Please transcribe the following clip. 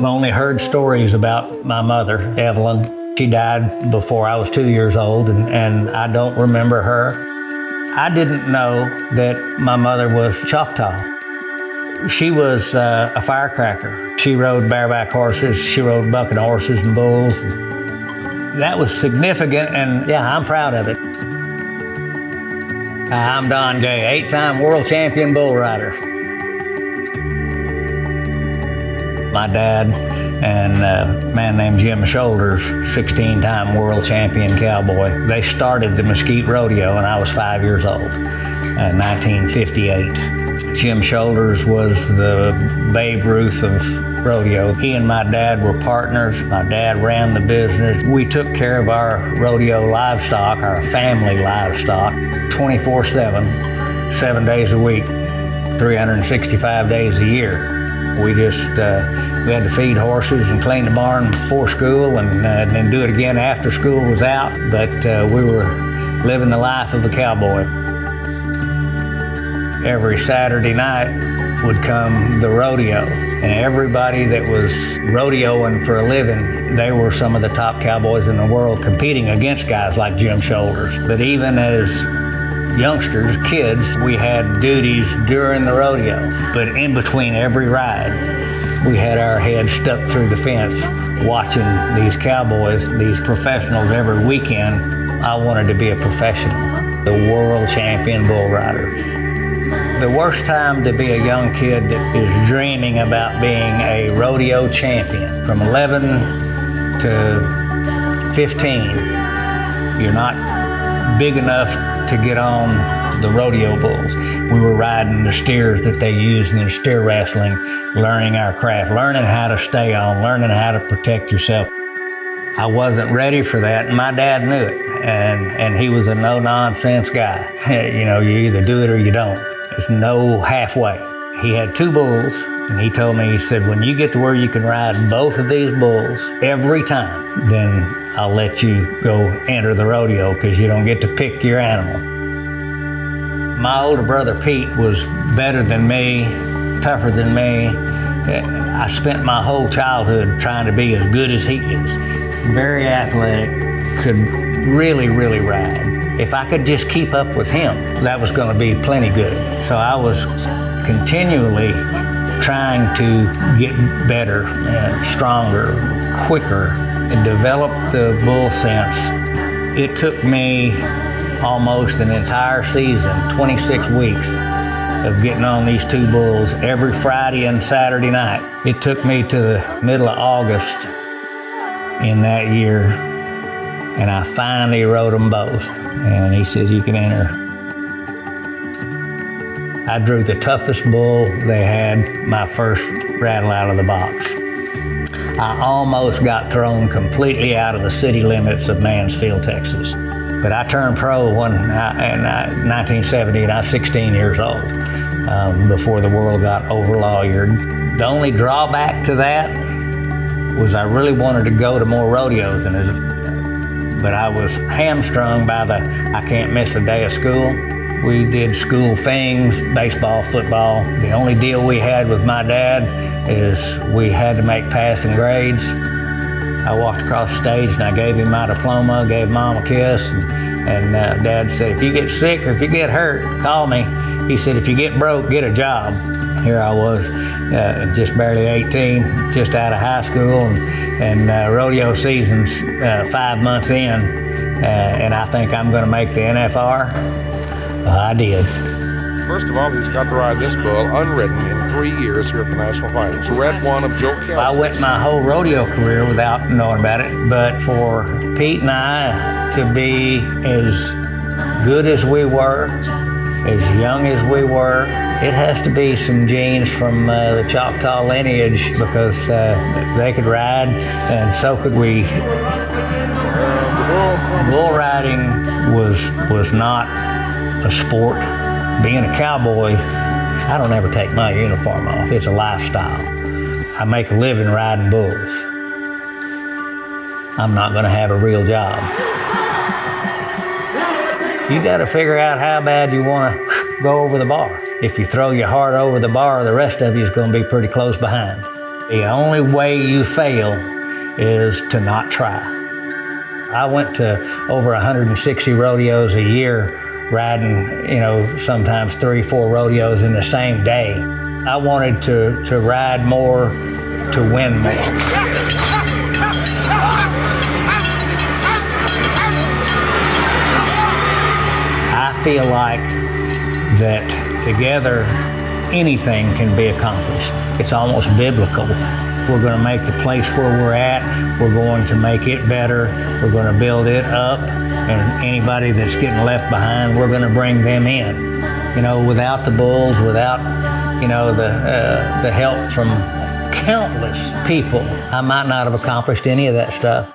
I've only heard stories about my mother, Evelyn. She died before I was 2 years old, and I don't remember her. I didn't know that my mother was Choctaw. She was a firecracker. She rode bareback horses. She rode bucking horses and bulls. That was significant, and yeah, I'm proud of it. I'm Don Gay, 8-time world champion bull rider. My dad and a man named Jim Shoulders, 16-time world champion cowboy. They started the Mesquite Rodeo when I was 5 years old, 1958. Jim Shoulders was the Babe Ruth of rodeo. He and my dad were partners. My dad ran the business. We took care of our rodeo livestock, our family livestock, 24/7, 7 days a week, 365 days a year. We just, we had to feed horses and clean the barn before school and then do it again after school was out. But we were living the life of a cowboy. Every Saturday night would come the rodeo. And everybody that was rodeoing for a living, they were some of the top cowboys in the world competing against guys like Jim Shoulders. But even as youngsters, kids, we had duties during the rodeo. But in between every ride, we had our heads stuck through the fence watching these cowboys, these professionals every weekend. I wanted to be a professional, the world champion bull rider. The worst time to be a young kid that is dreaming about being a rodeo champion, from 11 to 15, you're not big enough to get on the rodeo bulls. We were riding the steers that they use in the steer wrestling, learning our craft, learning how to stay on, learning how to protect yourself. I wasn't ready for that, and my dad knew it, and he was a no-nonsense guy. You know, you either do it or you don't. There's no halfway. He had 2 bulls, and he told me, he said, when you get to where you can ride both of these bulls every time, then I'll let you go enter the rodeo because you don't get to pick your animal. My older brother Pete was better than me, tougher than me. I spent my whole childhood trying to be as good as he is. Very athletic, could really, really ride. If I could just keep up with him, that was going to be plenty good. So I was continually trying to get better, stronger, quicker, and develop the bull sense. It took me almost an entire season, 26 weeks, of getting on these 2 bulls every Friday and Saturday night. It took me to the middle of August in that year, and I finally rode them both. And he says, you can enter. I drew the toughest bull they had, my first rattle out of the box. I almost got thrown completely out of the city limits of Mansfield, Texas. But I turned pro in 1970, and I was 16 years old, before the world got over-lawyered. The only drawback to that was I really wanted to go to more rodeos, but I was hamstrung by I can't miss a day of school. We did school things, baseball, football. The only deal we had with my dad is we had to make passing grades. I walked across the stage and I gave him my diploma, gave Mom a kiss, and Dad said, if you get sick or if you get hurt, call me. He said, if you get broke, get a job. Here I was, just barely 18, just out of high school, and rodeo season's 5 months in, and I think I'm going to make the NFR. I did. First of all, he's got to ride this bull unridden in 3 years here at the National Finals. Red one of Joe Kelsey. I went my whole rodeo career without knowing about it, but for Pete and I to be as good as we were, as young as we were, it has to be some genes from the Choctaw lineage, because they could ride and so could we. Bull riding was not a sport. Being a cowboy, I don't ever take my uniform off. It's a lifestyle. I make a living riding bulls. I'm not going to have a real job. You got to figure out how bad you want to go over the bar. If you throw your heart over the bar, the rest of you is going to be pretty close behind. The only way you fail is to not try. I went to over 160 rodeos a year, riding, sometimes 3-4 rodeos in the same day. I wanted to ride more, to win more. I feel like that together anything can be accomplished. It's almost biblical. We're going to make the place where we're at, we're going to make it better, we're going to build it up, and anybody that's getting left behind, we're going to bring them in. Without the bulls, without, the help from countless people, I might not have accomplished any of that stuff.